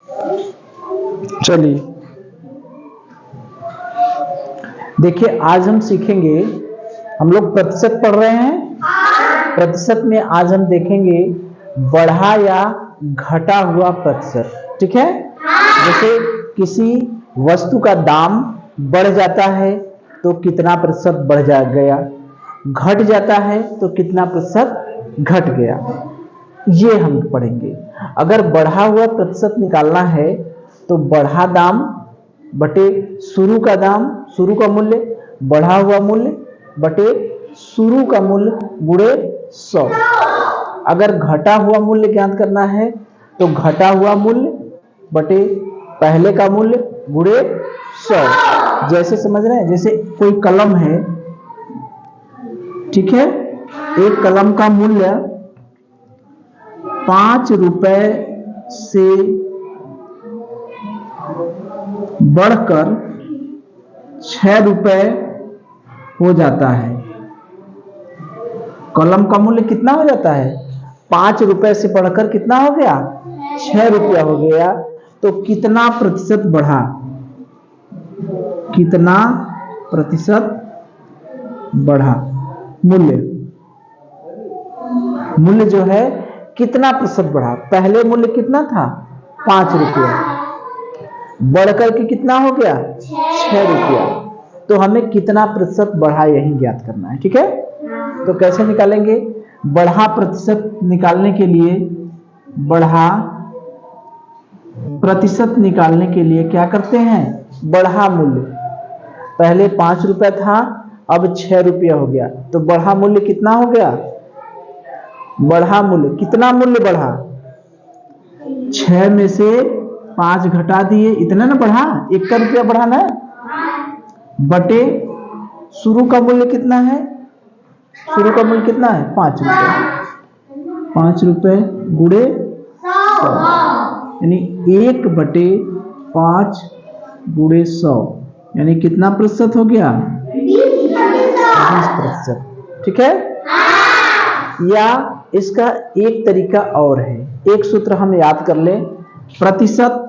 चलिए देखिए, आज हम सीखेंगे, हम लोग प्रतिशत पढ़ रहे हैं। प्रतिशत में आज हम देखेंगे बढ़ा या घटा हुआ प्रतिशत। ठीक है। जैसे किसी वस्तु का दाम बढ़ जाता है तो कितना प्रतिशत बढ़ गया, घट जाता है तो कितना प्रतिशत घट गया, ये हम पढ़ेंगे। अगर बढ़ा हुआ प्रतिशत निकालना है तो बढ़ा दाम बटे शुरू का दाम, शुरू का मूल्य, बढ़ा हुआ मूल्य बटे शुरू का मूल्य गुणे 100। अगर घटा हुआ मूल्य ज्ञात करना है तो घटा हुआ मूल्य बटे पहले का मूल्य गुणे 100। जैसे समझ रहे हैं, जैसे कोई कलम है, ठीक है, एक कलम का मूल्य 5 रुपए से बढ़कर 6 रुपए हो जाता है। कलम का मूल्य कितना हो जाता है? 5 रुपए से बढ़कर कितना हो गया? 6 रुपया हो गया। तो कितना प्रतिशत बढ़ा? कितना प्रतिशत बढ़ा? मूल्य जो है कितना प्रतिशत बढ़ा? पहले मूल्य कितना था? 5 रुपया, बढ़कर के कितना हो गया? 6 रुपया। तो हमें कितना प्रतिशत बढ़ा यही ज्ञात करना है। ठीक है। तो कैसे निकालेंगे? बढ़ा प्रतिशत निकालने के लिए, बढ़ा प्रतिशत निकालने के लिए क्या करते हैं? बढ़ा मूल्य, पहले 5 रुपया था, अब 6 रुपया हो गया, तो बढ़ा मूल्य कितना हो गया? बढ़ा मूल्य, कितना मूल्य बढ़ा? 6 में से 5 घटा दिए, इतना ना बढ़ा, 1 का रुपया बढ़ा ना, बटे शुरू का मूल्य कितना है? शुरू का मूल्य कितना है? 5 रुपये। 5 रुपये गुणे 100, यानी 1 बटे 5 गुणे 100, यानी कितना प्रतिशत हो गया? 20%। ठीक है। या इसका एक तरीका और है, एक सूत्र हम याद कर ले। प्रतिशत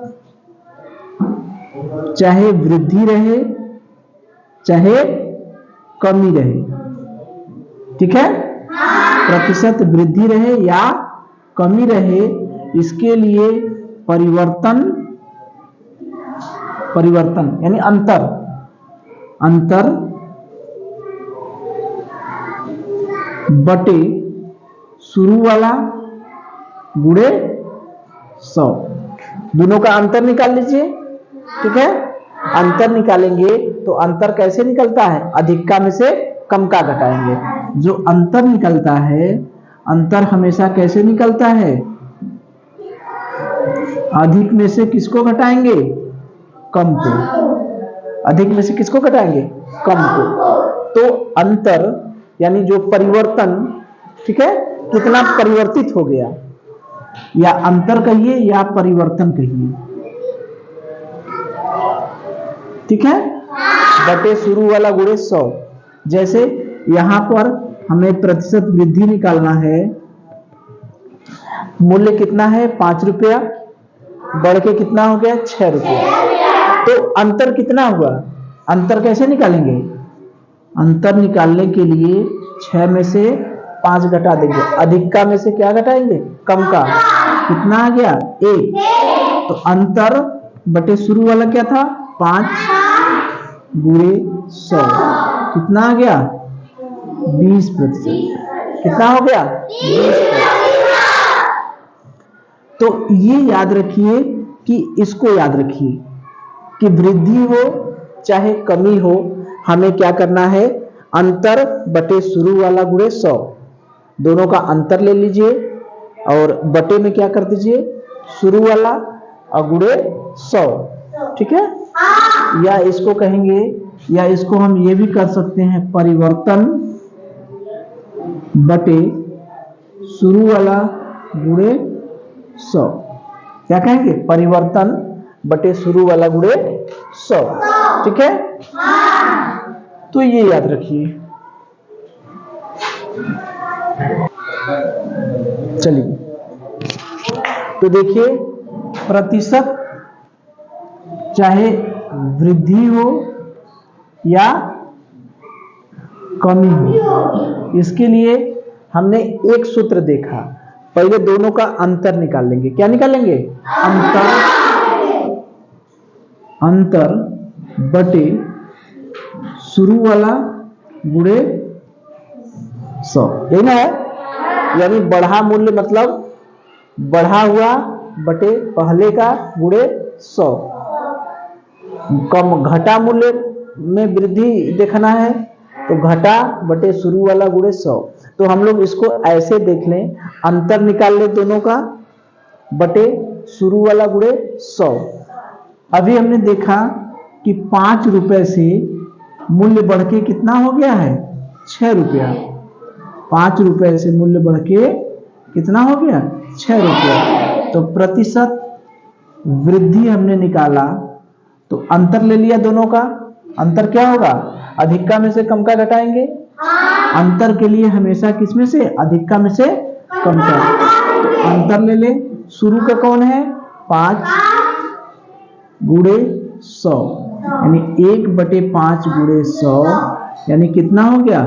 चाहे वृद्धि रहे चाहे कमी रहे, ठीक है, प्रतिशत वृद्धि रहे या कमी रहे, इसके लिए परिवर्तन यानी अंतर बटे शुरू वाला गुणे 100, दोनों का अंतर निकाल लीजिए। ठीक है। अंतर निकालेंगे तो अंतर कैसे निकलता है? अधिक का में से कम का घटाएंगे। जो अंतर निकलता है, अंतर हमेशा कैसे निकलता है? अधिक में से किसको घटाएंगे? कम को। अधिक में से किसको घटाएंगे? कम को। तो अंतर यानी जो परिवर्तन, ठीक है, कितना परिवर्तित हो गया, या अंतर कहिए या परिवर्तन कहिए, ठीक है, बटे शुरू वाला गुणे 100। जैसे यहां पर हमें प्रतिशत वृद्धि निकालना है, मूल्य कितना है? 5 रुपया, बढ़ के कितना हो गया? 6 रुपया। तो अंतर कितना हुआ? अंतर कैसे निकालेंगे? अंतर निकालने के लिए 6 में से 5 घटा देंगे, अधिक का में से क्या घटाएंगे? कम का। कितना आ गया? 1। तो अंतर बटे शुरू वाला क्या था? 5 गुणे 100, कितना आ गया? 20%। कितना हो गया? 20%। तो ये याद रखिए कि इसको याद रखिए कि वृद्धि हो चाहे कमी हो, हमें क्या करना है? अंतर बटे शुरू वाला गुणे 100, दोनों का अंतर ले लीजिए और बटे में क्या कर दीजिए? शुरू वाला और गुणे 100। ठीक है। या इसको कहेंगे, या इसको हम ये भी कर सकते हैं, परिवर्तन बटे शुरू वाला गुणे 100। क्या कहेंगे? परिवर्तन बटे शुरू वाला गुणे 100। ठीक है। तो ये याद रखिए। चलिए, तो देखिए, प्रतिशत चाहे वृद्धि हो या कमी हो। इसके लिए हमने एक सूत्र देखा, पहले दोनों का अंतर निकाल लेंगे। क्या निकालेंगे? अंतर बटे शुरू वाला गुणे 100, यही ना है। यानी बढ़ा मूल्य मतलब बढ़ा हुआ बटे पहले का गुणे 100। कम घटा मूल्य में वृद्धि देखना है तो घटा बटे शुरू वाला गुणे 100। तो हम लोग इसको ऐसे देख लें, अंतर निकाल ले दोनों का बटे शुरू वाला गुणे 100। अभी हमने देखा कि 5 रुपए से मूल्य बढ़ के कितना हो गया है? 6 रुपया। 5 रुपए से मूल्य बढ़ के कितना हो गया? 6 रुपया। तो प्रतिशत वृद्धि हमने निकाला तो अंतर ले लिया दोनों का। अंतर क्या होगा? अधिक में से कम का घटाएंगे। अंतर के लिए हमेशा किसमें से? अधिक में से कम का। तो अंतर ले ले। शुरू का कौन है? 5 गुणे 100, यानी 1/5 गुणे 100, यानी कितना हो गया?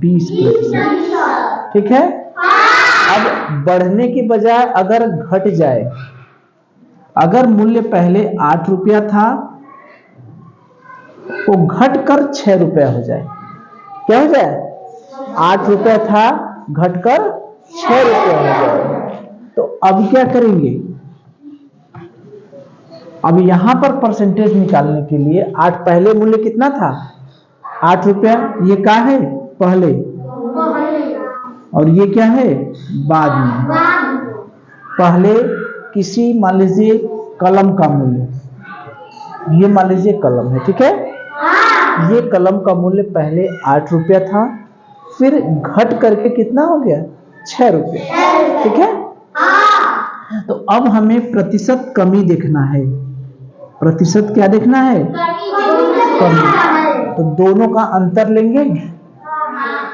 20%। ठीक है। अब बढ़ने की बजाय अगर घट जाए, अगर मूल्य पहले 8 रुपया था वो घटकर 6 रुपया हो जाए। क्या हो जाए? 8 रुपया था घटकर 6 रुपया हो जाए। तो अब क्या करेंगे? अब यहां पर परसेंटेज निकालने के लिए 8 पहले मूल्य कितना था? 8 रुपया। ये क्या है? पहले। और ये क्या है? बाद में। पहले किसी मान लीजिए कलम का मूल्य, ये मान लीजिए कलम है, ठीक है। ये कलम का मूल्य पहले 8 रुपया था, फिर घट करके कितना हो गया? 6 रुपया। ठीक है। तो अब हमें प्रतिशत कमी देखना है। प्रतिशत क्या देखना है? कमी। तो दोनों का अंतर लेंगे।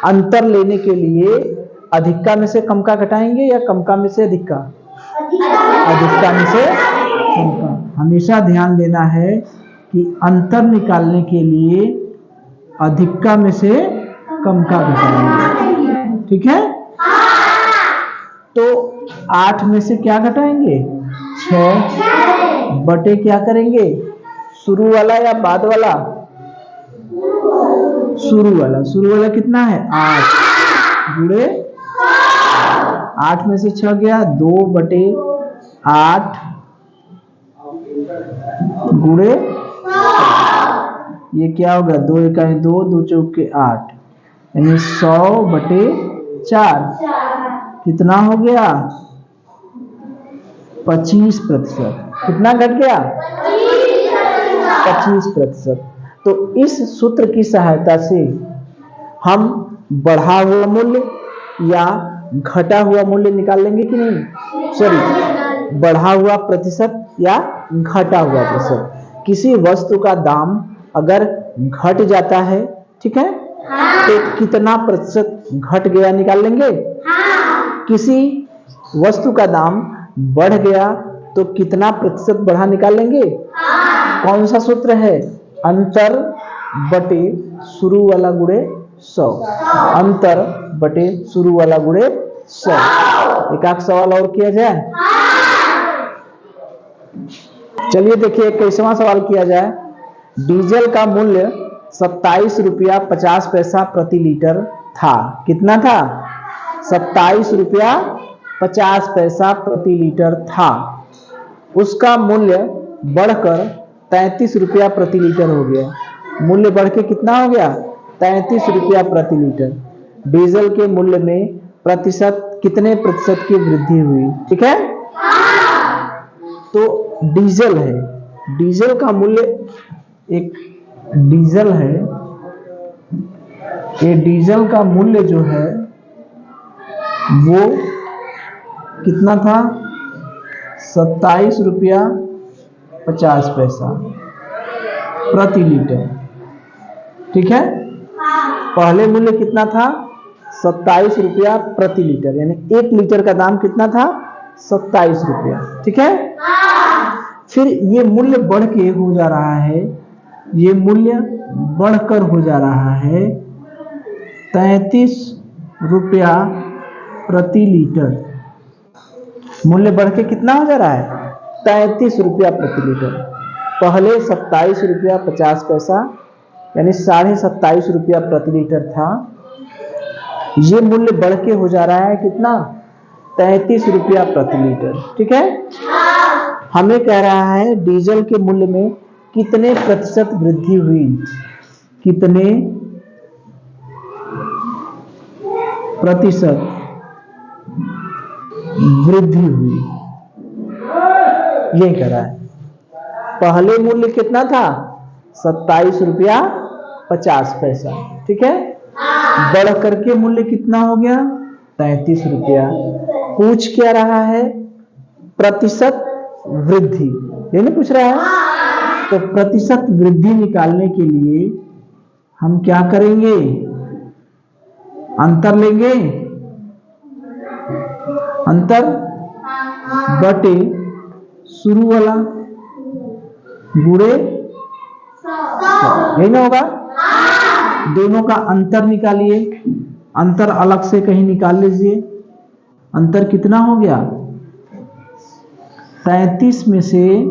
अंतर लेने के लिए अधिका में से कम का घटाएंगे या कम का में से अधिका? अधिका में से कम का। हमेशा ध्यान देना है कि अंतर निकालने के लिए अधिका में से कम का घटाएंगे। ठीक है। तो 8 में से क्या घटाएंगे? 6 बटे क्या करेंगे? शुरू वाला या बाद वाला? शुरू वाला। शुरू वाला कितना है? 8 गुणे 8 में से 6 गया, 2/8 गुणे, ये क्या होगा? 2 इकाई 2, 2 चौके 8, यानी 100/4 कितना हो गया? 25%। कितना घट गया? 25%। तो इस सूत्र की सहायता से हम बढ़ा हुआ मूल्य या घटा हुआ मूल्य निकाल लेंगे कि नहीं? सॉरी, बढ़ा हुआ प्रतिशत या घटा हुआ प्रतिशत। किसी वस्तु का दाम अगर घट जाता है, ठीक है, तो कितना प्रतिशत घट गया निकाल लेंगे। किसी वस्तु का दाम बढ़ गया तो कितना प्रतिशत बढ़ा निकाल लेंगे। कौन सा सूत्र है? अंतर बटे शुरू वाला गुणे 100। अंतर बटे शुरू वाला गुणे 100। एक आध सवाल और किया जाए। चलिए देखिए 21वां सवाल किया जाए। डीजल का मूल्य 27 रुपया 50 पैसा प्रति लीटर था। कितना था? 27 रुपया 50 पैसा प्रति लीटर था। उसका मूल्य बढ़कर 33 रुपया प्रति लीटर हो गया। मूल्य बढ़ के कितना हो गया? 33 रुपया प्रति लीटर। डीजल के मूल्य में प्रतिशत कितने प्रतिशत की वृद्धि हुई? ठीक है। तो डीजल है, डीजल का मूल्य, एक डीजल है, ये डीजल का मूल्य जो है वो कितना था? 27 रुपया 50 पैसा प्रति लीटर। ठीक है। पहले मूल्य कितना था? 27 रुपया प्रति लीटर, यानी 1 लीटर का दाम कितना था? 27 रुपया। ठीक है। फिर ये मूल्य बढ़ के हो जा रहा है, ये मूल्य बढ़कर हो जा रहा है 33 रुपया प्रति लीटर। मूल्य बढ़ के कितना हो जा रहा है? 33 रुपया प्रति लीटर। पहले 27 रुपया 50 पैसा यानी 27.5 रुपया प्रति लीटर था। ये मूल्य बढ़ के हो जा रहा है कितना? 33 रुपया प्रति लीटर। ठीक है, हमें कह रहा है डीजल के मूल्य में कितने प्रतिशत वृद्धि हुई, कितने प्रतिशत वृद्धि हुई, ये कह रहा है। पहले मूल्य कितना था? 27 रुपया 50 पैसा। ठीक है, बढ़ करके मूल्य कितना हो गया? 33 रुपया। पूछ क्या रहा है? प्रतिशत वृद्धि, ये नहीं पूछ रहा है। तो प्रतिशत वृद्धि निकालने के लिए हम क्या करेंगे? अंतर लेंगे, अंतर बटे शुरू वाला गुणे, यही ना होगा? दोनों का अंतर निकालिए, अंतर अलग से कहीं निकाल लीजिए। अंतर कितना हो गया? 33 में से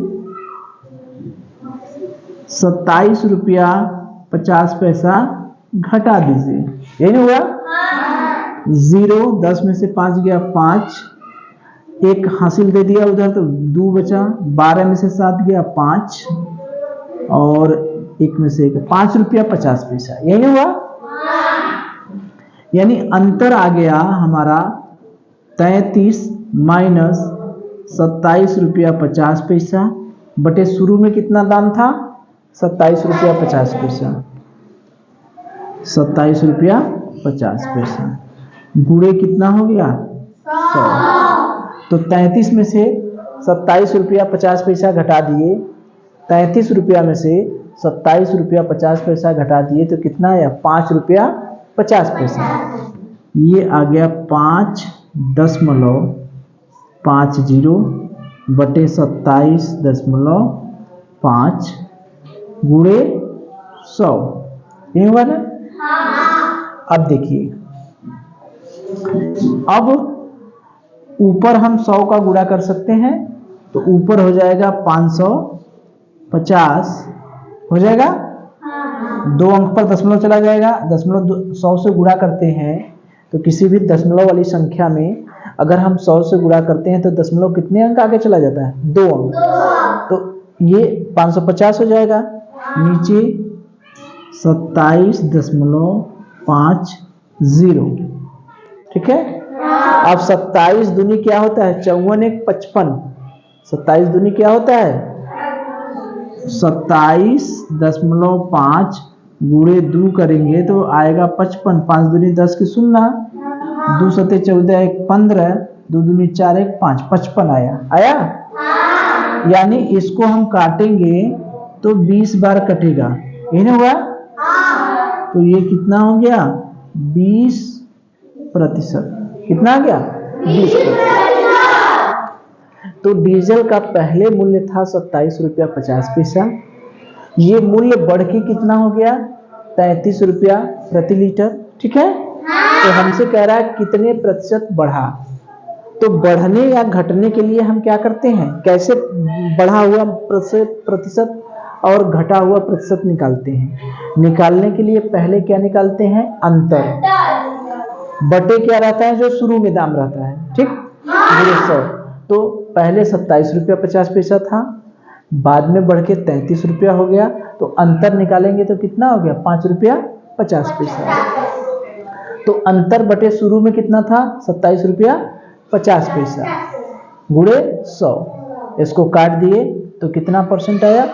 27 रुपया 50 पैसा घटा दीजिए, यही नहीं हुआ? 0, 10 में से 5 गया 5, एक हासिल दे दिया उधर तो 2 बचा, 12 में से 7 गया 5 और 1 में से 5 रुपया 50 पैसा, यही नहीं हुआ? यानी अंतर आ गया हमारा 33 माइनस 27 रुपया 50 पैसा बटे शुरू में कितना दाम था? 27 रुपया 50 पैसा, 27 रुपया 50 पैसा गुणे कितना हो गया? 100। तो 33 में से 27 रुपया 50 पैसा घटा दिए, 33 रुपया में से 27 रुपया 50 पैसा घटा दिए तो कितना आया? 5 रुपया 50 पैसा। ये आ गया 5.50 बटे 27.5 गुणे 100, ये हुआ ना? अब देखिए, अब ऊपर हम 100 का गुणा कर सकते हैं तो ऊपर हो जाएगा 550 हो जाएगा, 2 अंक पर दशमलव चला जाएगा, दशमलव 100 से गुणा करते हैं तो किसी भी दशमलव वाली संख्या में अगर हम 100 से गुणा करते हैं तो दशमलव कितने अंक आगे चला जाता है? 2 अंक। तो ये 550 हो जाएगा, नीचे 27.50। ठीक है, अब 27 दूनी क्या होता है? 54 1 55। 27 दूनी क्या होता है? 27.5 गुणे 2 करेंगे तो आएगा 55। 5 दूनी 10 की 0, 2 सते 14 1 15, 2 दूनी 4 1 5, 55 आया। यानी इसको हम काटेंगे तो 20 बार कटेगा, यही ना हुआ? तो ये कितना हो गया? 20%। कितना आ गया? 20%। तो डीजल का पहले मूल्य था 27 रुपया 50 पैसा, ये मूल्य बढ़ के कितना हो गया? 33 रुपया प्रति लीटर। ठीक है, तो हमसे कह रहा है कितने प्रतिशत बढ़ा। तो बढ़ने या घटने के लिए हम क्या करते हैं? कैसे बढ़ा हुआ प्रतिशत और घटा हुआ प्रतिशत निकालते हैं? निकालने के लिए पहले क्या निकालते हैं? अंतर बटे क्या रहता है? जो शुरू में दाम रहता है। ठीक, 100। तो पहले 27 रुपया 50 पैसा था, बाद में बढ़ के 33 रुपया हो गया, तो अंतर निकालेंगे तो कितना हो गया? 5 रुपया 50 पैसा। तो अंतर बटे शुरू में कितना था? 27 रुपया 50 पैसा गुणे 100, इसको काट दिए तो कितना परसेंट आया?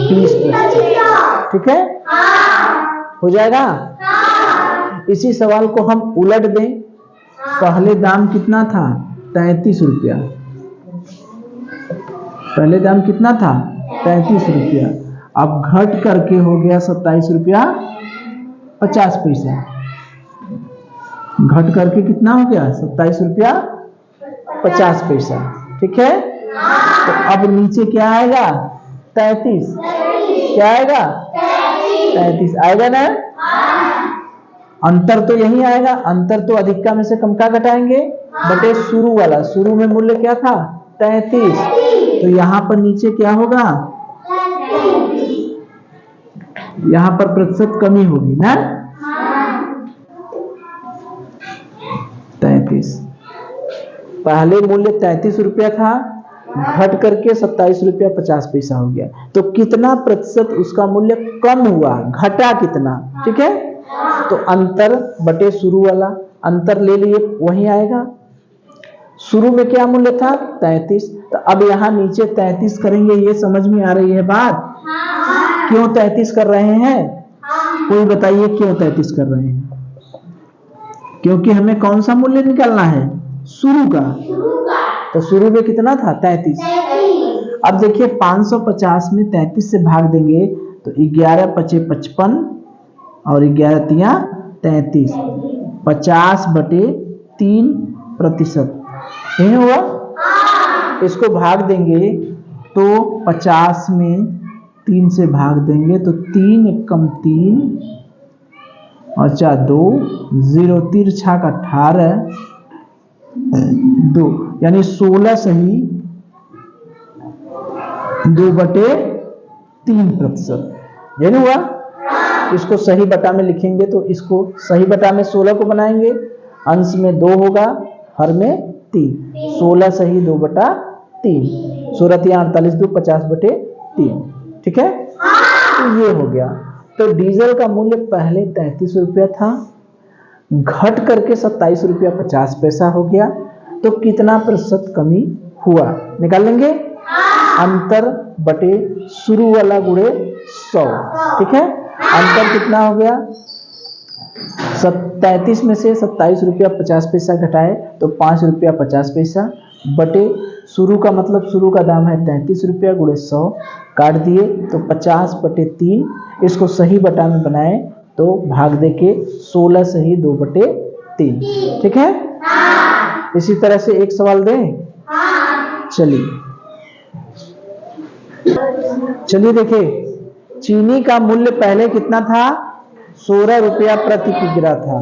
20%। ठीक है, हो जाएगा। इसी सवाल को हम उलट दें, पहले दाम कितना था? 33 रुपया। पहले दाम कितना था? 33 रुपया। अब घट करके हो गया 27 रुपया 50 पैसा। घट करके कितना हो गया? 27 रुपया 50 पैसा। ठीक है, तो अब नीचे क्या आएगा? 33। क्या आएगा? 33 आएगा ना? अंतर तो यही आएगा। अंतर तो अधिकता में से कम का घटाएंगे बटे शुरू वाला। शुरू में मूल्य क्या था? 33। तो यहां पर नीचे क्या होगा? यहां पर प्रतिशत कमी होगी ना? 33। पहले मूल्य 33 रुपया था, घट करके 27 रुपया 50 पैसा हो गया। तो कितना प्रतिशत उसका मूल्य कम हुआ, घटा कितना? ठीक है, तो अंतर बटे शुरू वाला। अंतर ले लिए, वही आएगा। शुरू में क्या मूल्य था? 33। तो अब यहाँ नीचे 33 करेंगे। ये समझ में आ रही है बात? क्यों 33 कर रहे हैं? कोई बताइए क्यों 33 कर रहे हैं? क्योंकि हमें कौन सा मूल्य निकालना है? शुरू का। तो शुरू में कितना था? 33। अब देखिए 550 में 33 से भाग देंगे तो 11 पचे 55 और 11 तिया 33। 50 बटे 3 प्रतिशत नहीं हुआ? इसको भाग देंगे तो 50 में 3 से भाग देंगे तो 3 एकम 3 और 4 2 0 3 छाक 18 2 यानी 16 सही 2 बटे 3 प्रतिशत। ये नहीं हुआ? इसको सही बटा में लिखेंगे तो इसको सही बटा में 16 को बनाएंगे, अंश में 2 होगा, हर में 3। 16 सही 2 बटा 3, 16 तिया 48 2 50 बटे 3। ठीक है, तो ये हो गया। तो डीजल का मूल्य पहले 33 रुपया था, घट करके 27 रुपया 50 पैसा हो गया। तो कितना प्रतिशत कमी हुआ निकाल लेंगे? अंतर बटे शुरू वाला गुणे 100। ठीक है, अंतर कितना हो गया? 33 में से 27 रुपया 50 पैसा घटाए तो 5 रुपया 50 पैसा बटे शुरू का मतलब शुरू का दाम है 33 रुपया गुणे 100, काट दिए तो 50 बटे 3। इसको सही बटा में बनाए तो भाग दे के 16 सही 2 बटे 3। ठीक है, इसी तरह से एक सवाल दें। चलिए देखिए, चीनी का मूल्य पहले कितना था? 16 रुपया प्रति किग्रा था।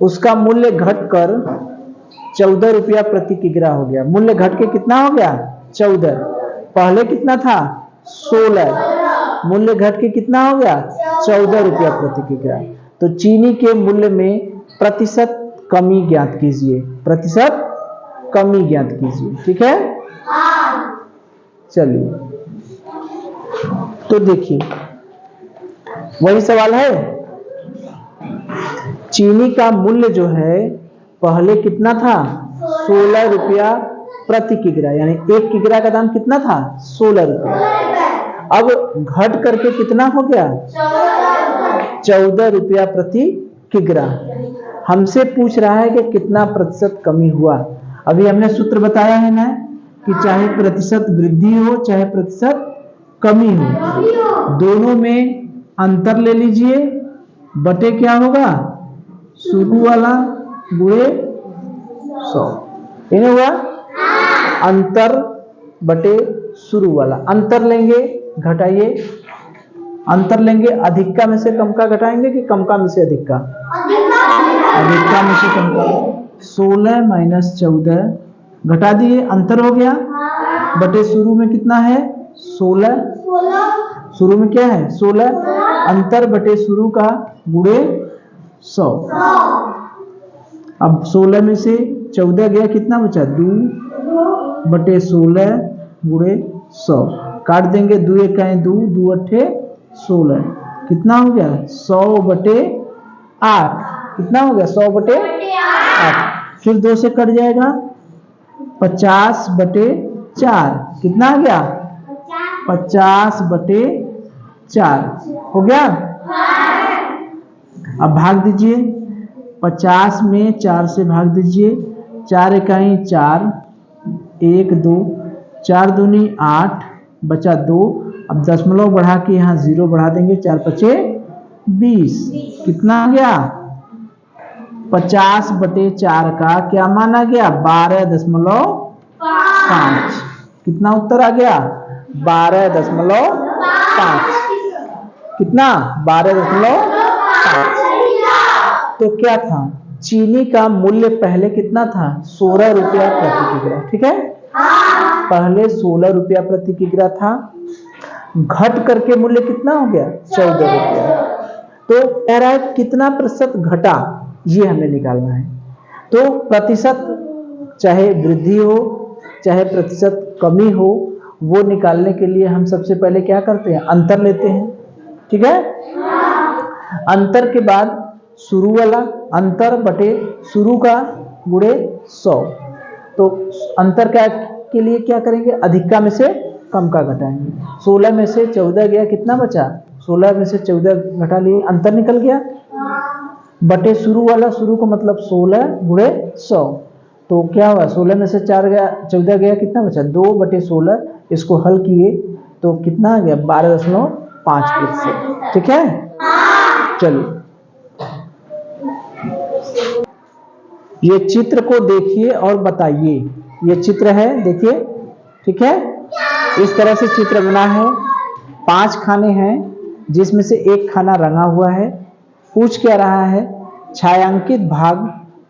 उसका मूल्य घटकर 14 रुपया प्रति किग्रा हो गया। मूल्य घट के कितना हो गया? 14। पहले कितना था? 16। मूल्य घट के कितना हो गया? 14 रुपया प्रति किग्रा। तो चीनी के मूल्य में प्रतिशत कमी ज्ञात कीजिए। प्रतिशत कमी ज्ञात कीजिए। ठीक है, चलिए तो देखिए वही सवाल है। चीनी का मूल्य जो है पहले कितना था? 16 रुपया प्रति किग्रा, यानी 1 किग्रा का दाम कितना था? 16 रुपया। अब घट करके कितना हो गया? 14 रुपया प्रति किग्रा। हमसे पूछ रहा है कि कितना प्रतिशत कमी हुआ। अभी हमने सूत्र बताया है ना कि चाहे प्रतिशत वृद्धि हो चाहे प्रतिशत कमी हो, दोनों में अंतर ले लीजिए, बटे क्या होगा? शुरू वाला गुणे 100। ये हुआ अंतर बटे शुरू वाला। अंतर लेंगे, घटाइए। अंतर लेंगे, अधिकता में से कम का घटाएंगे कि कम का में से अधिक का? अधिकता में से कम का। 16 माइनस 14 घटा दिए, अंतर हो गया। बटे शुरू में कितना है? 16। शुरू में क्या है? 16। अंतर बटे शुरू का गुणे 100। अब 16 में से 14 गया, कितना बचा? 2 बटे 16 गुणे 100। काट देंगे, 2 इकाई 2 2 अट्ठे 16। कितना हो गया? 100 बटे 8। कितना हो गया? 100 बटे 8। फिर 2 से कट जाएगा, 50 बटे 4। कितना आ गया? 50 बटे 4 हो गया। अब भाग दीजिए, 50 में 4 से भाग दीजिए। 4 इकाई 4 1 2 4 दूनी 8 बचा 2। अब दशमलव बढ़ा के यहाँ 0 बढ़ा देंगे, 4 पचे 20। कितना आ गया? 50 बटे 4 का क्या माना गया? 12.5। कितना उत्तर आ गया? 12.5। कितना? 12.5। तो क्या था? चीनी का मूल्य पहले कितना था? 16 रुपया प्रति किग्रा। ठीक है, पहले 16 रुपया प्रति किग्रा था, घट करके मूल्य कितना हो गया? 14 रुपया। तो कह रहा है कितना प्रतिशत घटा, ये हमें निकालना है। तो प्रतिशत चाहे वृद्धि हो चाहे प्रतिशत कमी हो, वो निकालने के लिए हम सबसे पहले क्या करते हैं? अंतर लेते हैं। ठीक है, अंतर के बाद शुरू वाला, अंतर बटे शुरू का गुणे 100। तो अंतर का के लिए क्या करेंगे? अधिका में से कम का घटाएंगे। 16 में से 14 गया, कितना बचा? 16 में से 14 घटा लिए, अंतर निकल गया। बटे शुरू वाला, शुरू का मतलब 16 गुणे 100। तो क्या हुआ? 16 में से 4 गया, 14 गया, कितना बचा? 2/16। इसको हल किए तो कितना आ गया? 12.5%। ठीक है, चलिए ये चित्र को देखिए और बताइए। ये चित्र है, देखिए। ठीक है, इस तरह से चित्र बना है। 5 खाने हैं जिसमें से एक खाना रंगा हुआ है। पूछ क्या रहा है? छायांकित भाग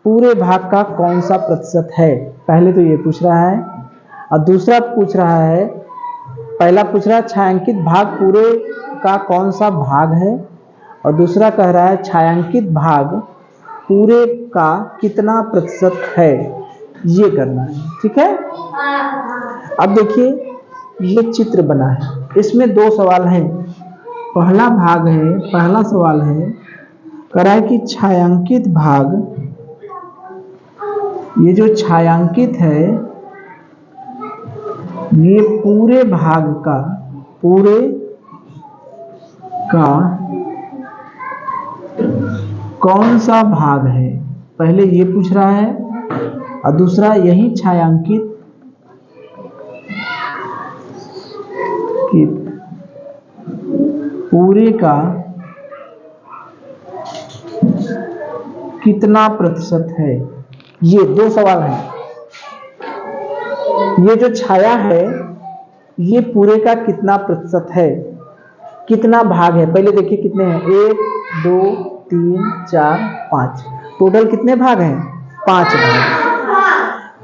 पूरे भाग का कौन सा प्रतिशत है? पहले तो ये पूछ रहा है, और दूसरा पूछ रहा है, पहला पूछ रहा है छायांकित भाग पूरे का कौन सा भाग है, और दूसरा कह रहा है छायांकित भाग पूरे का कितना प्रतिशत है। ये करना है। ठीक है, अब देखिए ये चित्र बना है, इसमें 2 सवाल हैं। पहला भाग है, पहला सवाल है, कह रहा है कि छायांकित भाग, ये जो छायांकित है ये पूरे भाग का, पूरे का कौन सा भाग है। पहले ये पूछ रहा है, और दूसरा यही छायांकित कि पूरे का कितना प्रतिशत है। ये 2 सवाल हैं। ये जो छाया है ये पूरे का कितना प्रतिशत है, कितना भाग है। पहले देखिए कितने हैं, 1 2 3 4 5, टोटल कितने भाग हैं? 5 भाग।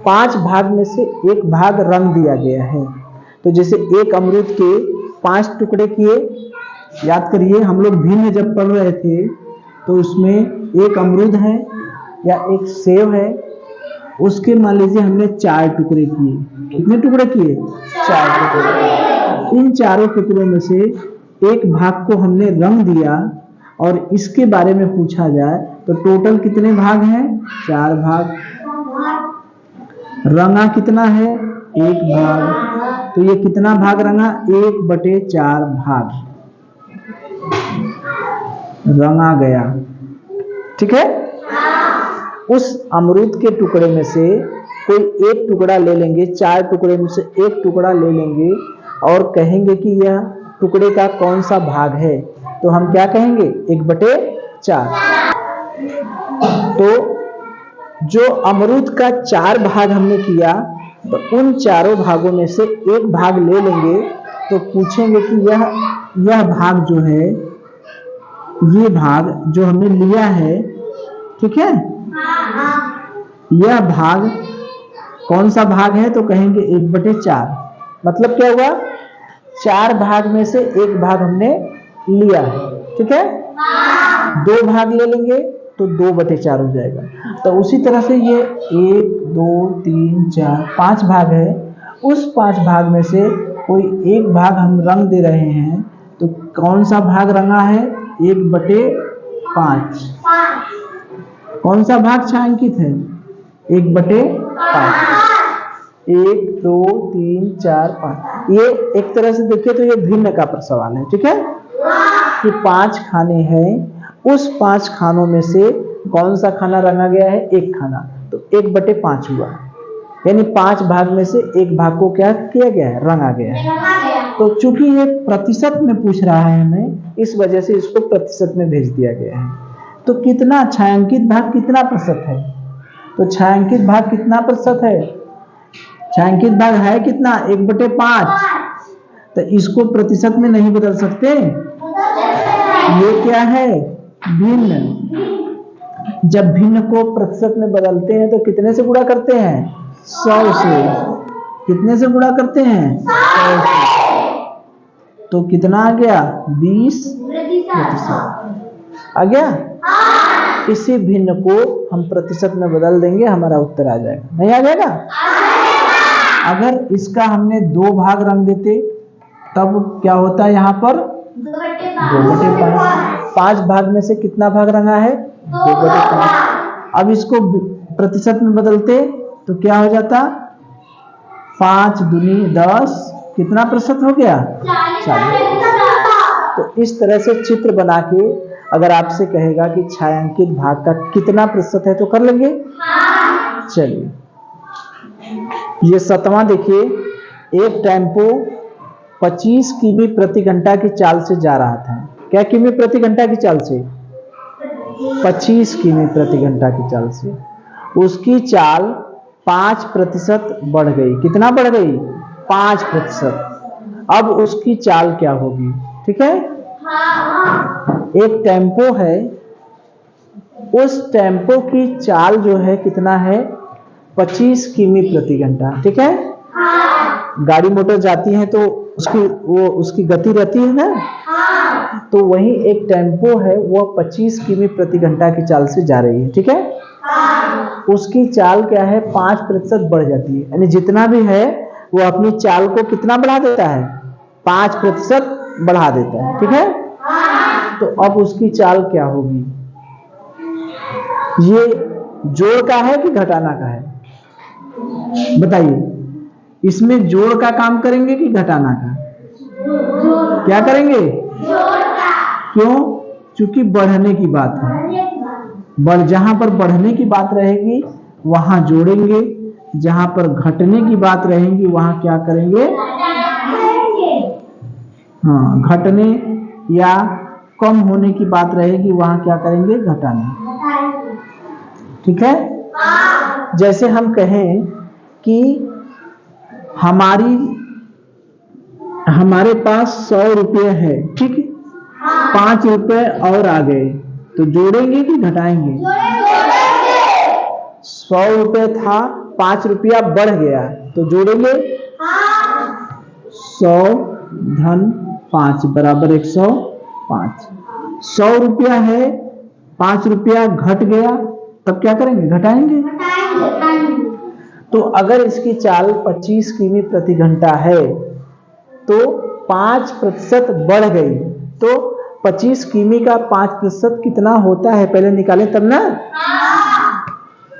5 भाग में से एक भाग रंग दिया गया है। तो जैसे एक अमरूद के 5 टुकड़े किए, याद करिए हम लोग भिन्न जब पढ़ रहे थे तो उसमें एक अमरूद है या एक सेव है, उसके मान लीजिए हमने 4 टुकड़े किए। कितने टुकड़े किए? 4 टुकड़े। इन चारों टुकड़ों में से एक भाग को हमने रंग दिया और इसके बारे में पूछा जाए तो टोटल कितने भाग हैं? 4 भाग। रंगा कितना है? 1 भाग। तो ये कितना भाग रंगा? 1/4 भाग रंगा गया। ठीक है, उस अमरूद के टुकड़े में से कोई एक टुकड़ा ले लेंगे, 4 टुकड़े में से एक टुकड़ा ले लेंगे और कहेंगे कि यह टुकड़े का कौन सा भाग है। तो हम क्या कहेंगे? 1/4। तो जो अमरूद का 4 भाग हमने किया, तो उन चारों भागों में से एक भाग ले लेंगे, तो पूछेंगे कि यह भाग जो है, ये भाग जो हमने लिया है, ठीक है, यह भाग कौन सा भाग है? तो कहेंगे 1/4। मतलब क्या हुआ? 4 भाग में से एक भाग हमने लिया है। ठीक है, 2 भाग ले लेंगे तो 2/4 हो जाएगा। तो उसी तरह से ये 1 2 3 4 5 भाग है। उस 5 भाग में से कोई एक भाग हम रंग दे रहे हैं, तो कौन सा भाग रंगा है? 1/5। कौन सा भाग छायांकित है? 1/5। 1 2 3 4 5। ये एक तरह से देखिए तो ये भिन्न का सवाल है। ठीक है, कि 5 खाने हैं, उस 5 खानों में से कौन सा खाना रंगा गया है? एक खाना। तो 1/5 हुआ, यानी 5 भाग में से एक भाग को क्या किया गया है? रंगा गया है। तो चूंकि ये प्रतिशत में पूछ रहा है हमें, इस वजह से इसको प्रतिशत में भेज दिया गया है। तो कितना छायांकित भाग कितना प्रतिशत है? तो छायांकित भाग कितना प्रतिशत है? छायांकित भाग है कितना? 1/5। तो इसको प्रतिशत में नहीं बदल सकते। ये क्या है? भिन्न। जब भिन्न को प्रतिशत में बदलते हैं तो कितने से गुणा करते हैं? 100 से। कितने से गुणा करते हैं? 100 से। तो कितना आ गया? 20%। आ गया? इसी भिन्न को हम प्रतिशत में बदल देंगे, हमारा उत्तर आ जाएगा। नहीं आ जाएगा? अगर इसका हमने 2 भाग रंग देते तब क्या होता है? यहाँ पर 2/5। 5 भाग में से कितना भाग रंगा है? 2/5। अब इसको प्रतिशत में बदलते तो क्या हो जाता? 5 दूनी 10। कितना प्रतिशत हो गया? 40। तो इस तरह से चित्र बना के अगर आपसे कहेगा कि छायांकित भाग का कितना प्रतिशत है तो कर लेंगे। चलिए, ये 7वां देखिए। एक टेम्पो 25 किमी प्रति घंटा की चाल से जा रहा था। क्या किमी प्रति घंटा की चाल से? 25 किमी प्रति घंटा की चाल से। उसकी चाल 5% बढ़ गई। कितना बढ़ गई? 5%। अब उसकी चाल क्या होगी? ठीक है, एक टेम्पो है, उस टेम्पो की चाल जो है कितना है? 25 किमी प्रति घंटा। ठीक है, गाड़ी मोटर जाती है तो उसकी गति रहती है ना। तो वही एक टेम्पो है, वो 25 किमी प्रति घंटा की चाल से जा रही है। ठीक है, उसकी चाल क्या है? 5% बढ़ जाती है। यानी जितना भी है वो अपनी चाल को कितना बढ़ा देता है? 5% बढ़ा देता है। ठीक है, तो अब उसकी चाल क्या होगी? ये जोड़ का है कि घटाना का है? बताइए, इसमें जोड़ का काम करेंगे कि घटाना का? क्या करेंगे? क्यों? क्योंकि बढ़ने की बात है। जहां पर बढ़ने की बात रहेगी वहां जोड़ेंगे, जहां पर घटने की बात रहेगी वहां क्या करेंगे? हाँ, घटने या कम होने की बात रहेगी वहां क्या करेंगे? घटाना। ठीक है, जैसे हम कहें कि हमारे पास 100 रुपये है। ठीक, 5 रुपए और आ गए तो जोड़ेंगे कि घटाएंगे? 100 रुपये था, 5 रुपया बढ़ गया तो जोड़ेंगे। 100 धन 5 बराबर 105। 100 रुपया है, 5 रुपया घट गया तब क्या करेंगे? घटाएंगे। तो अगर इसकी चाल 25 किमी प्रति घंटा है तो 5% बढ़ गई, तो 25 किमी का 5% कितना होता है? पहले निकाले तब ना।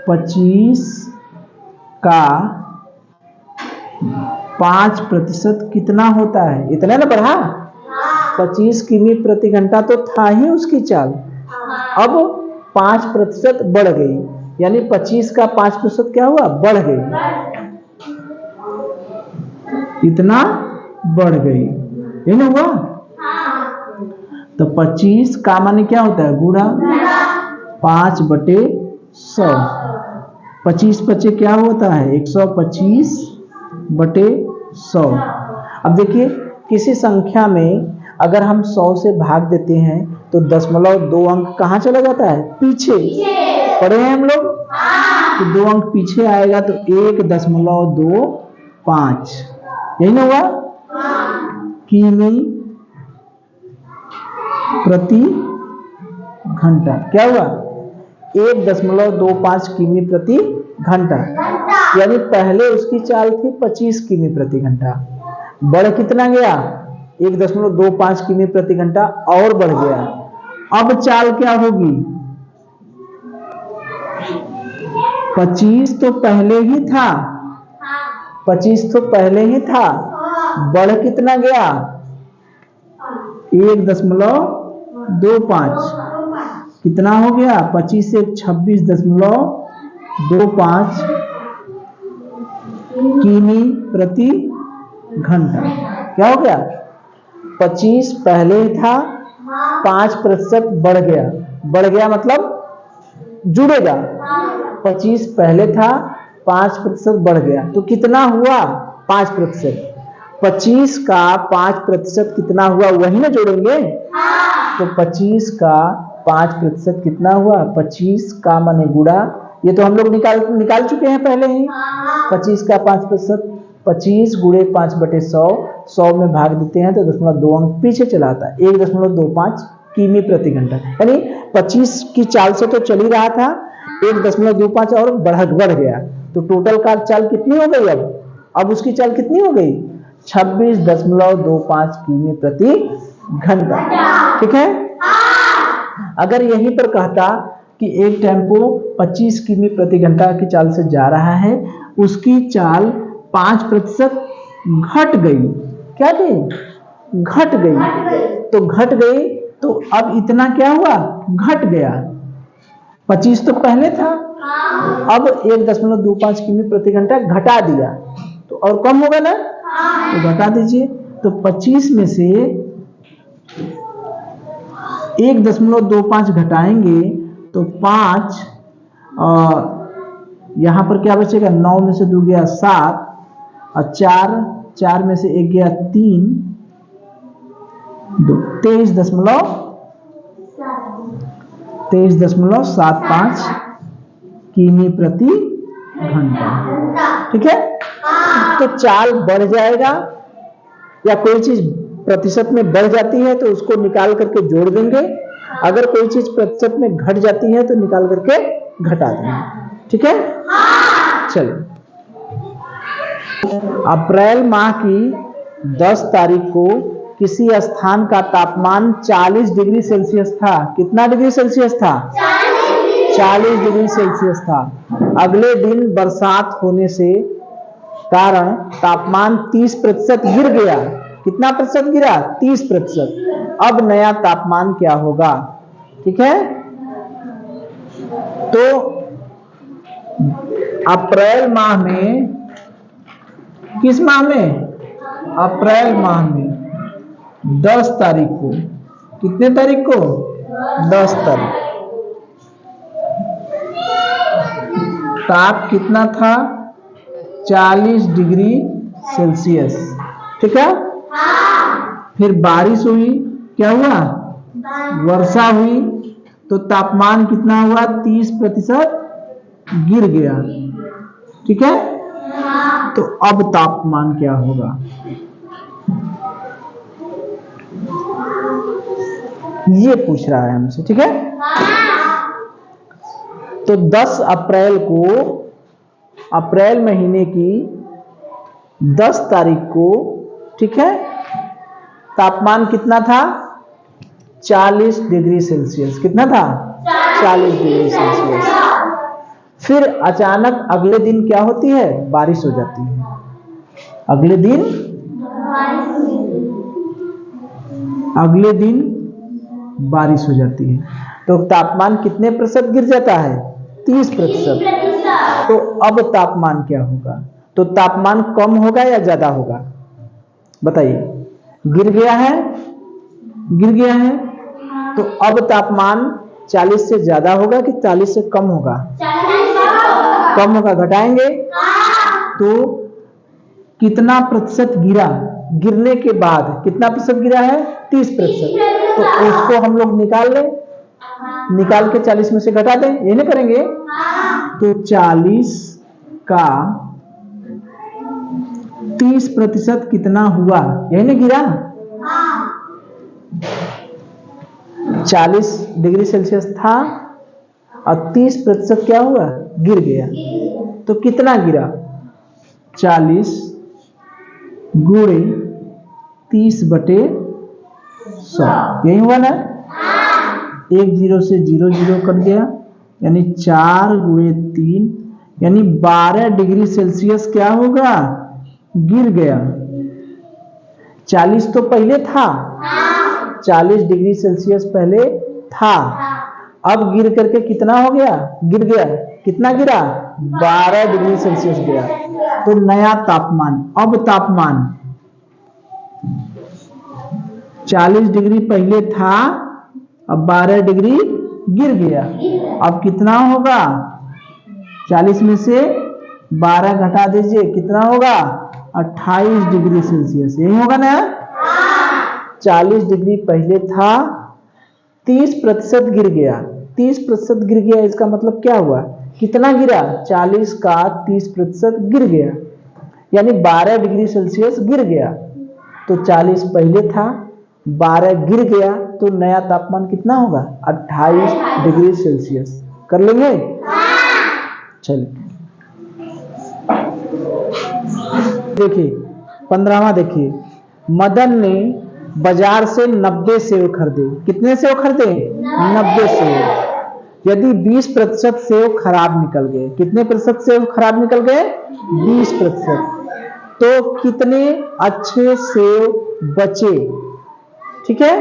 25 का 5% कितना होता है? इतना ना बढ़ा। 25 किमी प्रति घंटा तो था ही उसकी चाल, अब 5% बढ़ गई, यानी 25 का 5% क्या हुआ? बढ़ गई। इतना बढ़ गई, ये ना हुआ। तो 25 का माने क्या होता है? गुणा 5/100। 25 बचे क्या होता है? 125/100। अब देखिए, किसी संख्या में अगर हम 100 से भाग देते हैं तो 0.2 अंक कहाँ चला जाता है? पीछे। पढ़े हैं हम लोग? तो 2 अंक पीछे आएगा तो 1.25, यही ना हुआ? किमी प्रति घंटा। क्या हुआ? 1.25 किमी प्रति घंटा। यानी पहले उसकी चाल थी 25 किमी प्रति घंटा, बढ़ कितना गया? 1.25 किमी प्रति घंटा और बढ़ गया। अब चाल क्या होगी? 25 तो पहले ही था, 25 तो पहले ही था, बढ़ कितना गया? 1.25। कितना हो गया? 25 से 26.25 किमी प्रति घंटा। क्या हो गया? 25 पहले ही था, 5% बढ़ गया। बढ़ गया मतलब जुड़ेगा। 25 पहले था, 5% बढ़ गया तो कितना हुआ 5%। 25 का 5% कितना हुआ, वही ना जोड़ेंगे। तो 25 का 5% कितना हुआ, 25 का माने गुड़ा, ये तो हम लोग निकाल चुके हैं पहले ही। 25 का 5%, 25 गुणे 5/100, 100 में भाग देते हैं तो 0.2 अंक पीछे चला आता है, 1.25 किमी प्रति घंटा। यानी 25 की चाल से तो चल ही रहा था, 1.25 और बढ़ गया, तो टोटल का चाल कितनी हो गई, अब उसकी चाल कितनी हो गई, 26.25 किमी प्रति घंटा। ठीक है। अगर यहीं पर कहता कि एक टेम्पो 25 किमी प्रति घंटा की चाल से जा रहा है, उसकी चाल 5% घट गई, क्या गई, घट गई, तो घट गई तो अब इतना क्या हुआ, घट गया। 25 तो पहले था, अब 1.25 किमी प्रति घंटा घटा दिया तो और कम होगा ना, तो घटा दीजिए। तो 25 में से 1.25 घटाएंगे तो 5, यहां पर क्या बचेगा, 9 में से 2 गया 7, और 4 में से 1 गया 3, 23.75 किमी प्रति घंटा। ठीक है। तो चाल बढ़ जाएगा या कोई चीज प्रतिशत में बढ़ जाती है तो उसको निकाल करके जोड़ देंगे, अगर कोई चीज प्रतिशत में घट जाती है तो निकाल करके घटा देंगे। ठीक है। चलिए, अप्रैल माह की 10 तारीख को किसी स्थान का तापमान 40 डिग्री सेल्सियस था। कितना डिग्री सेल्सियस था, 40 डिग्री सेल्सियस था। अगले दिन बरसात होने से कारण तापमान 30% गिर गया। कितना प्रतिशत गिरा, 30%। अब नया तापमान क्या होगा। ठीक है। तो अप्रैल माह में, किस माह में, अप्रैल माह में 10 तारीख को, कितने तारीख को, 10 तारीख, ताप कितना था, 40 डिग्री सेल्सियस। ठीक है। फिर बारिश हुई, क्या हुआ, वर्षा हुई, तो तापमान कितना हुआ, 30% गिर गया। ठीक है। तो अब तापमान क्या होगा, ये पूछ रहा है हमसे। ठीक है। तो 10 अप्रैल को, अप्रैल महीने की 10 तारीख को, ठीक है, तापमान कितना था, 40 डिग्री सेल्सियस। कितना था, 40 डिग्री सेल्सियस। फिर अचानक अगले दिन क्या होती है, बारिश हो जाती है। अगले दिन बारिश हो जाती है, तो तापमान कितने प्रतिशत गिर जाता है, 30%। तो अब तापमान क्या होगा, तो तापमान कम होगा या ज्यादा होगा, बताइए। गिर गया है, गिर गया है, तो अब तापमान 40 से ज्यादा होगा कि 40 से कम होगा, कम होगा। घटाएंगे तो कितना प्रतिशत गिरा, गिरने के बाद कितना प्रतिशत गिरा है, 30%। तो उसको हम लोग निकाल लें, निकाल के 40 में से घटा दें, ये नहीं करेंगे। तो 40 का 30% कितना हुआ, यही नहीं गिरा, 40 डिग्री सेल्सियस था और 30% क्या हुआ, गिर गया। तो कितना गिरा, 40 गुणे 30/100, यही हुआ ना। 1 0 से 0 0 कट गया, यानी 4 गुणे 3, यानी 12 डिग्री सेल्सियस क्या होगा, गिर गया। 40 तो पहले था, 40 डिग्री सेल्सियस पहले था, अब गिर करके कितना हो गया, गिर गया, कितना गिरा, 12 डिग्री सेल्सियस गिरा। तो नया तापमान, अब तापमान 40 डिग्री पहले था, अब 12 डिग्री गिर गया। अब कितना होगा, 40 में से 12 घटा दीजिए, कितना होगा? 28 डिग्री सेल्सियस। यही होगा ना? 40 डिग्री पहले था, 30% गिर गया। 30% गिर गया, इसका मतलब क्या हुआ? कितना गिरा? 40 का 30% गिर गया, यानी 12 डिग्री सेल्सियस गिर गया। तो 40 पहले था, 12 गिर गया, तो नया तापमान कितना होगा? 28 डिग्री सेल्सियस। कर लेंगे? चलिए देखिए 15वां देखिए, मदन ने बाजार से 90 सेव खरीदे। कितने सेव खरीदे? 90 सेव। यदि 20% सेव खराब निकल गए, कितने प्रतिशत सेव खराब निकल गए? 20%। तो कितने अच्छे सेव बचे? ठीक है,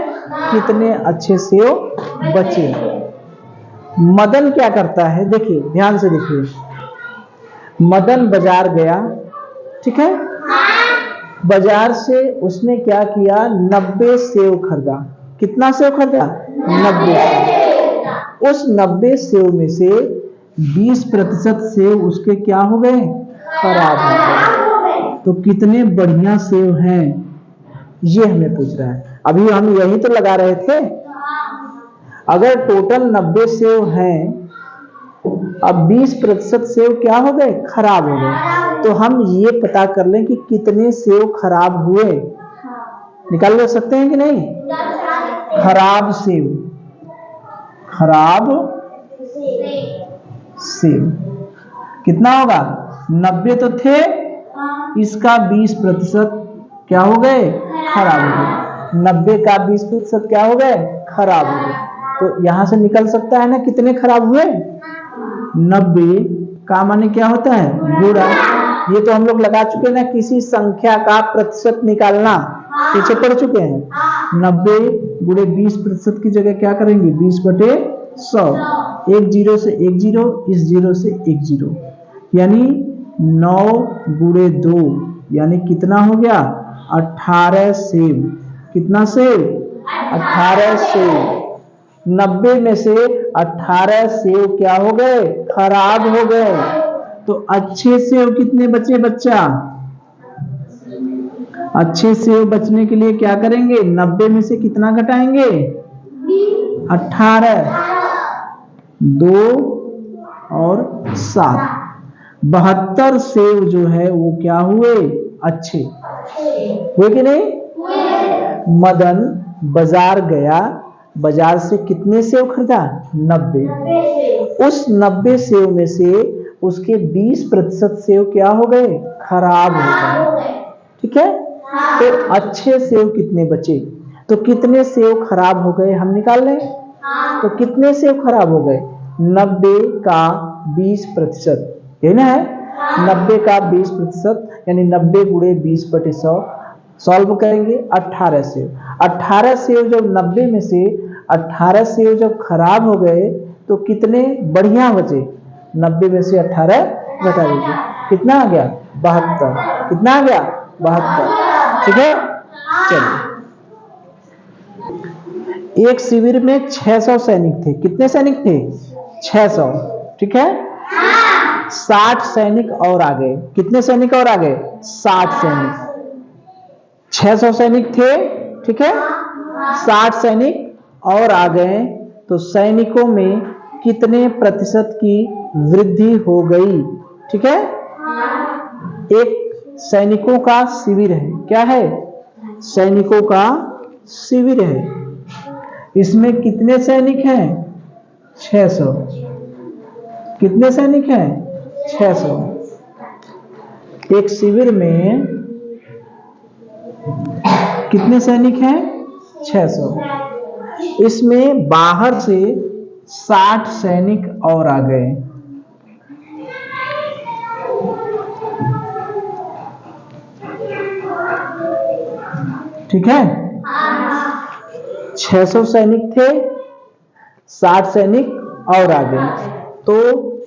कितने अच्छे सेव बचे? मदन क्या करता है? देखिए ध्यान से देखिए, मदन बाजार गया, ठीक है, बाजार से उसने क्या किया? 90 सेव खरीदा। कितना सेव खरीदा? 90 सेव। उस 90 सेव में से 20% सेव उसके क्या हो गए? खराब हो गए। तो कितने बढ़िया सेव हैं, ये हमें पूछ रहा है। अभी हम यही तो लगा रहे थे। अगर टोटल 90 सेव हैं, अब 20% सेव क्या हो गए? खराब हो गए। तो हम ये पता कर लें कि कितने सेव खराब हुए। निकाल ले सकते हैं कि नहीं? खराब सेव, खराब सेव कितना होगा? 90 तो थे, इसका 20% क्या हो गए? खराब हो गए। 90 का 20% क्या हो गए? खराब हो गए। तो यहां से निकल सकता है ना कितने खराब हुए? 90 का माने क्या होता है? गुणा। ये तो हम लोग लगा चुके हैं ना, किसी संख्या का प्रतिशत निकालना, पीछे पढ़ चुके हैं। 90 गुणे 20% की जगह क्या करेंगे? 20/100। एक जीरो से एक जीरो, इस जीरो से एक जीरो, यानी 9 गुणे 2, यानी कितना हो गया? 18 सेव। कितना सेव? 18 सेव। 90 में से 18 सेव क्या हो गए? खराब हो गए। तो अच्छे सेव कितने बचे बच्चा? अच्छे सेव बचने के लिए क्या करेंगे? 90 में से कितना घटाएंगे? 18, 2 और 7, 72 सेव जो है वो क्या हुए? अच्छे हुए कि नहीं? मदन बाजार गया, बाजार से कितने सेव खरीदा? 90। उस 90 सेव में से उसके 20% सेव क्या हो गए? खराब हो गए। ठीक है, तो अच्छे सेव कितने बचे? तो कितने सेव खराब हो गए हम निकाल लें। तो कितने सेव खराब हो गए? 90 का 20%, ये ना है? 90 का 20%, यानी 90 गुणे 20/100। सॉल्व करेंगे 18 सेव। 18 सेव जब 90 में से 18 सेव जब खराब हो गए, तो कितने बढ़िया बचे? 90 में से 18 घटा दीजिए, कितना आ गया? 72। कितना आ गया? 72। ठीक है, चलिए। एक शिविर में 600 सैनिक थे। कितने सैनिक थे? 600। ठीक है, 60 सैनिक और आ गए। कितने सैनिक और आ गए? 60 सैनिक। 600 सैनिक थे, ठीक है, 60 सैनिक और आ गए, तो सैनिकों में कितने प्रतिशत की वृद्धि हो गई? ठीक है, एक सैनिकों का शिविर है। क्या है? सैनिकों का शिविर है। इसमें कितने सैनिक हैं? 600। कितने सैनिक हैं? 600। एक शिविर में कितने सैनिक हैं? 600। इसमें बाहर से 60 सैनिक और आ गए। ठीक है, 600 सैनिक थे, 60 सैनिक और आ गए, तो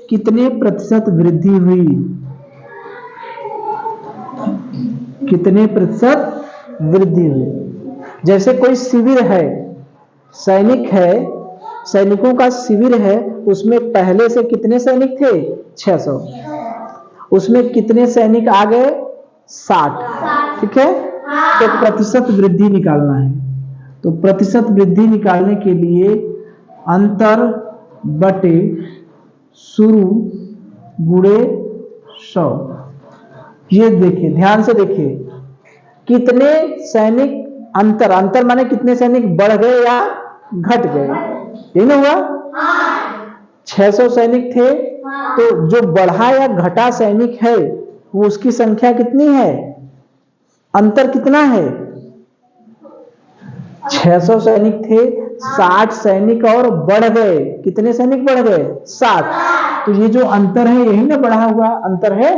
कितने प्रतिशत वृद्धि हुई? कितने प्रतिशत वृद्धि हुई? जैसे कोई शिविर है, सैनिक है, सैनिकों का शिविर है, उसमें पहले से कितने सैनिक थे? 600। उसमें कितने सैनिक आ गए? 60। ठीक है, तो प्रतिशत वृद्धि निकालना है। तो प्रतिशत वृद्धि निकालने के लिए अंतर बटे शुरू गुणे 100। ये देखिए, ध्यान से देखिए, कितने सैनिक अंतर, अंतर माने कितने सैनिक बढ़ गए या घट गए, यही ना हुआ? 600 सैनिक थे, तो जो बढ़ा या घटा सैनिक है वो उसकी संख्या कितनी है? अंतर कितना है? 600 सैनिक थे, 60 सैनिक और बढ़ गए। कितने सैनिक बढ़ गए? 60। तो ये जो अंतर है यही ना बढ़ा हुआ अंतर है।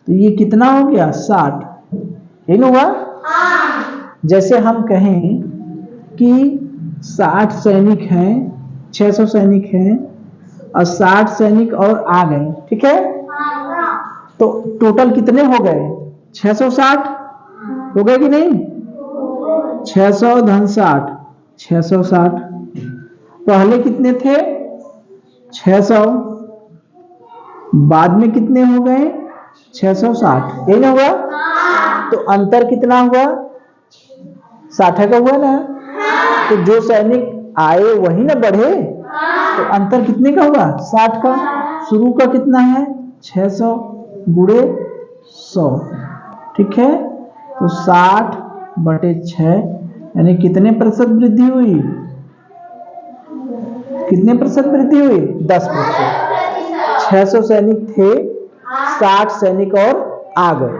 तो ये कितना हो गया? 60। यही ना हुआ? जैसे हम कहें कि 60 सैनिक हैं, 600 सैनिक हैं और 60 सैनिक और आ गए, ठीक है, तो टोटल कितने हो गए? 660 हो गए कि नहीं? 600 धन 60, 660। पहले कितने थे? 600, बाद में कितने हो गए? 660। यही ना हुआ? तो अंतर कितना हुआ? 60 का हुआ ना। तो जो सैनिक आए वही ना बढ़े, तो अंतर कितने का हुआ? 60 का। शुरू का कितना है? 600 गुणे 100। ठीक है, तो 60 बटे 6, यानी कितने प्रतिशत वृद्धि हुई? कितने प्रतिशत वृद्धि हुई? 10%। 600 सैनिक थे, 60 सैनिक और आ गए।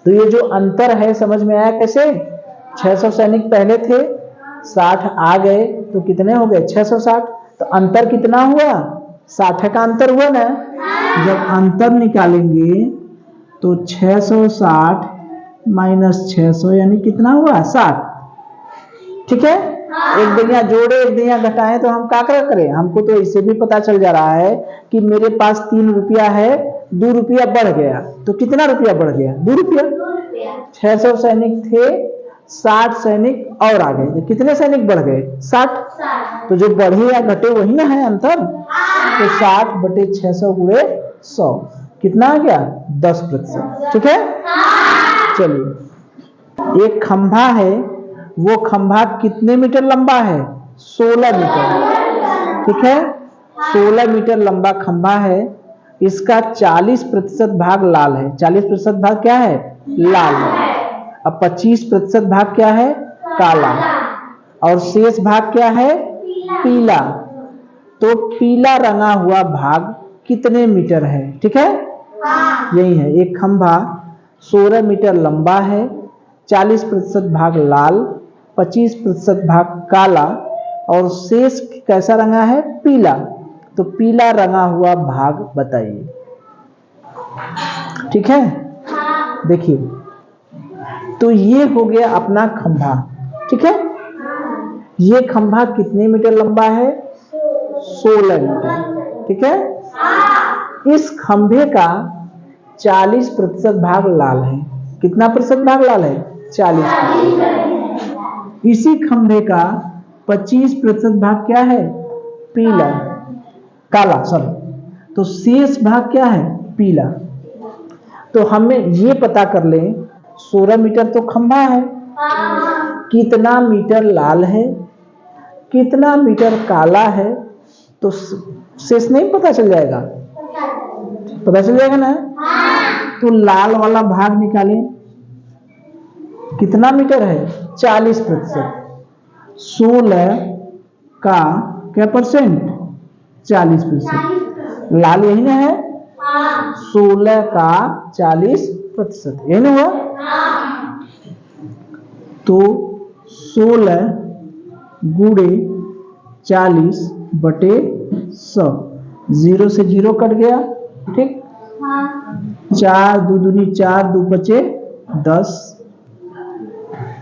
तो ये जो अंतर है समझ में आया कैसे? 600 सैनिक पहले थे, 60 आ गए, तो कितने हो गए? 660। तो अंतर कितना हुआ? 60 का अंतर हुआ ना। जब अंतर निकालेंगे तो 660 माइनस 600 यानी कितना हुआ? 60। ठीक है, एक दुनिया जोड़े एक दुनिया घटाएं तो हम क्या करें? हमको तो इससे भी पता चल जा रहा है कि मेरे पास 3 रुपया है, 2 रुपया बढ़ गया, तो कितना रुपया बढ़ गया? 2 रुपया। 600 सैनिक थे, 60 सैनिक और आ गए, तो कितने सैनिक बढ़ गए? 60। तो जो बढ़े या घटे वही ना है अंतर। तो 60 बटे 600 गुणे 100 कितना आ गया? 10%। ठीक है, चलिए, एक खंभा है, वो खंभा कितने मीटर लंबा है? 16 मीटर। ठीक है, 16 मीटर लंबा खंभा है, इसका 40% भाग लाल है। 40% भाग क्या है? लाल है। अब 25% भाग क्या है? काला। और शेष भाग क्या है? पीला। तो पीला रंगा हुआ भाग कितने मीटर है? ठीक है, यही है। एक खंभा 16 मीटर लंबा है, 40% भाग लाल, 25% भाग काला और शेष कैसा रंगा है? पीला। तो पीला रंगा हुआ भाग बताइए। ठीक है, देखिए, तो ये हो गया अपना खंभा। ठीक है, ये खंभा कितने मीटर लंबा है? 16 मीटर। ठीक है, इस खंभे का 40% भाग लाल है। कितना प्रतिशत भाग लाल है? 40%। इसी खंभे का 25% भाग क्या है? पीला, काला, सॉरी। तो शेष भाग क्या है? पीला। तो हमें ये पता कर ले, 16 मीटर तो खंभा है, कितना मीटर लाल है, कितना मीटर काला है, तो शेष नहीं पता चल जाएगा? पता चल जाएगा ना। तो लाल वाला भाग निकालें, कितना मीटर है? 40%। 16 का क्या परसेंट? 40%। लाल यही ना है, 16 का 40%, यही ना हुआ? तो 16 गुणे 40 बटे 100, 0 से 0 कट गया। ठीक, 4 दो दूनी 4, 2 बचे 10,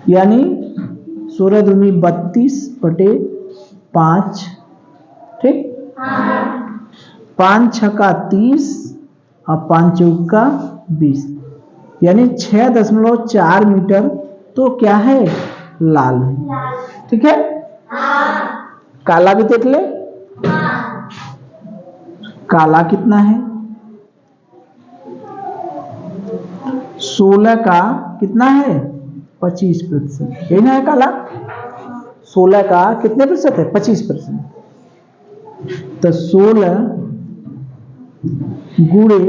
यानी 16 दूनी 32 बटे 5। ठीक, 5 छक्का 30 और 5 चौका 20, यानी 6.4 मीटर तो क्या है? लाल है। ठीक है, काला भी देख ले, काला कितना है? 16 का कितना है 25%, यही ना है काला। 16 का कितने प्रतिशत है 25%। तो 16 गुणे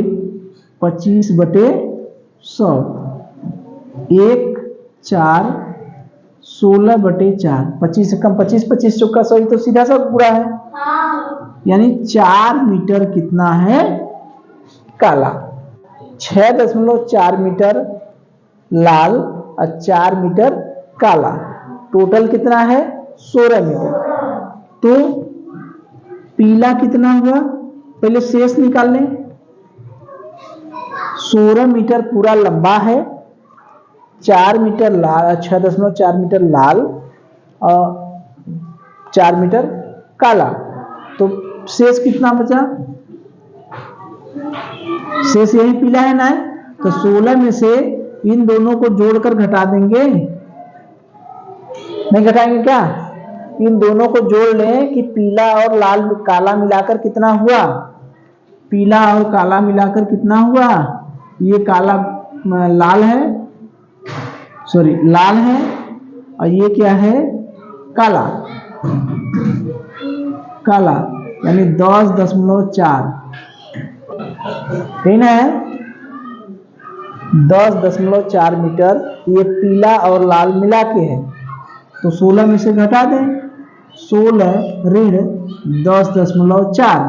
25/100, 1/4, 16/4, 25 से कम 25, 25 चौका 100, तो सीधा सा पूरा है। यानी 4 मीटर कितना है काला। 6.4 मीटर लाल और 4 मीटर काला, टोटल कितना है 16 मीटर। तो पीला कितना हुआ, पहले शेष निकाल लें। 16 मीटर पूरा लंबा है, 4 मीटर लाल, 6.4 मीटर लाल और 4 मीटर काला, तो शेष कितना बचा, शेष यही पीला है ना। तो 16 में से इन दोनों को जोड़कर घटा देंगे, नहीं घटाएंगे क्या, इन दोनों को जोड़ लें कि पीला और लाल काला मिलाकर कितना हुआ, पीला और काला मिलाकर कितना हुआ, ये काला लाल है, सॉरी लाल है, और ये क्या है काला, काला, यानी 10.4, ठीक है 10.4 मीटर ये पीला और लाल मिला के है। तो 16 में से घटा दें, 16 ऋण 10.4,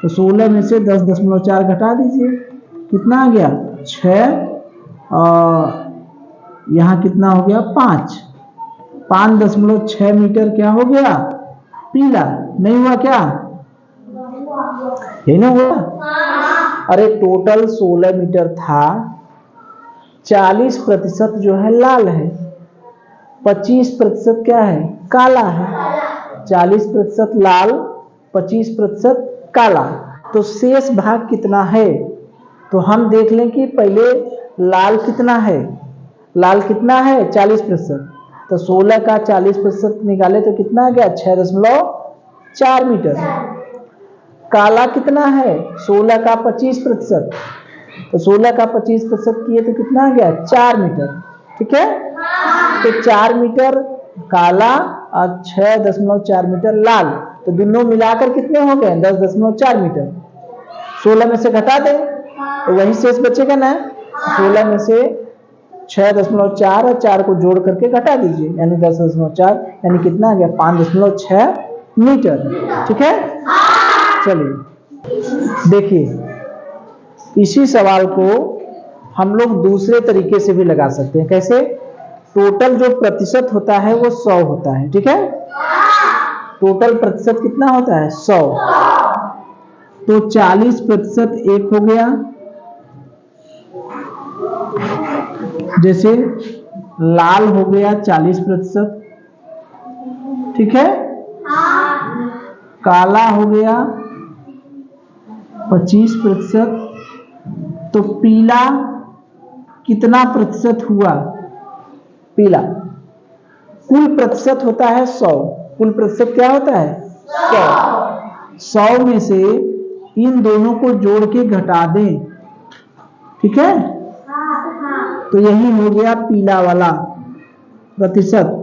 तो 16 में से 10.4 घटा दीजिए, कितना आ गया 6, और यहाँ कितना हो गया 5, 5.6 मीटर क्या हो गया पीला, नहीं हुआ क्या, यही ना हुआ। अरे टोटल 16 मीटर था, 40% जो है लाल है, 25% क्या है काला है, 40% लाल 25% काला, तो शेष भाग कितना है। तो हम देख लें कि पहले लाल कितना है, लाल कितना है 40%, तो 16 का 40% निकाले तो कितना आ गया 6.4 मीटर। काला कितना है 16 का 25%, तो 16 का 25% किए तो कितना आ गया 4 मीटर, ठीक है। तो 4 मीटर काला और 6.4 मीटर लाल, तो दोनों मिलाकर कितने हो गए 10.4 मीटर। 16 में से घटा दें तो वही शेष बचेगा ना, 16 में से 6.4 और 4 को जोड़ करके घटा दीजिए, यानी 10.4, यानी कितना आ गया 5.6 मीटर, ठीक है। चलिए देखिए, इसी सवाल को हम लोग दूसरे तरीके से भी लगा सकते हैं। कैसे, टोटल जो प्रतिशत होता है वो 100 होता है, ठीक है, टोटल प्रतिशत कितना होता है 100, तो 40% एक हो गया, जैसे लाल हो गया 40%, ठीक है, काला हो गया 25%, तो पीला कितना प्रतिशत हुआ, पीला कुल प्रतिशत होता है 100, कुल प्रतिशत क्या होता है 100, 100 में से इन दोनों को जोड़ के घटा दें, ठीक है, तो यही हो गया पीला वाला प्रतिशत।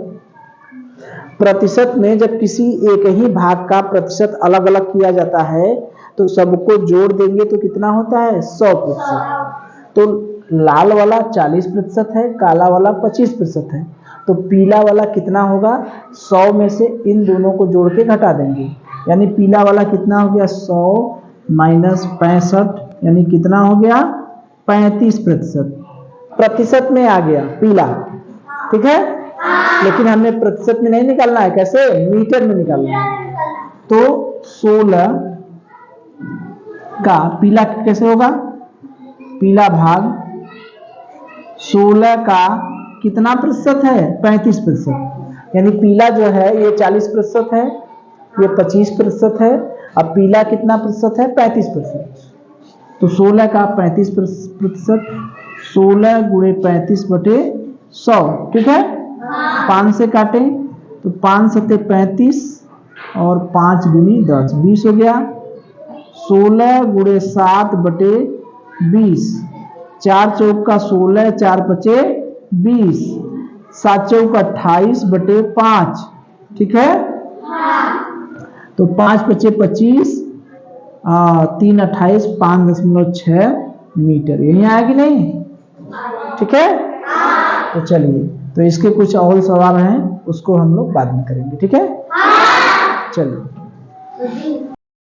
प्रतिशत में जब किसी एक ही भाग का प्रतिशत अलग अलग किया जाता है तो सबको जोड़ देंगे तो कितना होता है 100%। तो लाल वाला 40% है, काला वाला 25% है, तो पीला वाला कितना होगा 100 में से इन दोनों को जोड़ के घटा देंगे, यानी पीला वाला कितना हो गया 100 माइनस 65, यानी कितना हो गया 35%, प्रतिशत में आ गया पीला, ठीक है। लेकिन हमें प्रतिशत में नहीं निकालना है, कैसे मीटर में निकालना है। तो 16 का पीला कैसे होगा, पीला भाग 16 का कितना प्रतिशत है 35%, यानी पीला जो है ये 40% है, ये 25% है, अब पीला कितना प्रतिशत है 35%, तो 16 का 35%, 16 गुणे 35/100, ठीक है। 5 से काटें तो 5 सत्ते 35 और 5 दूनी 10, 20 हो गया। 16 गुणे 7/20, 4 चौक का 16, 4 पचे 20, 7 चौक 28/5, ठीक है। तो 5 पचे 25, 3 28, 5.6 मीटर, यही आया कि नहीं, ठीक है। तो चलिए, तो इसके कुछ और सवाल हैं, उसको हम लोग बाद में करेंगे, ठीक है। चलिए।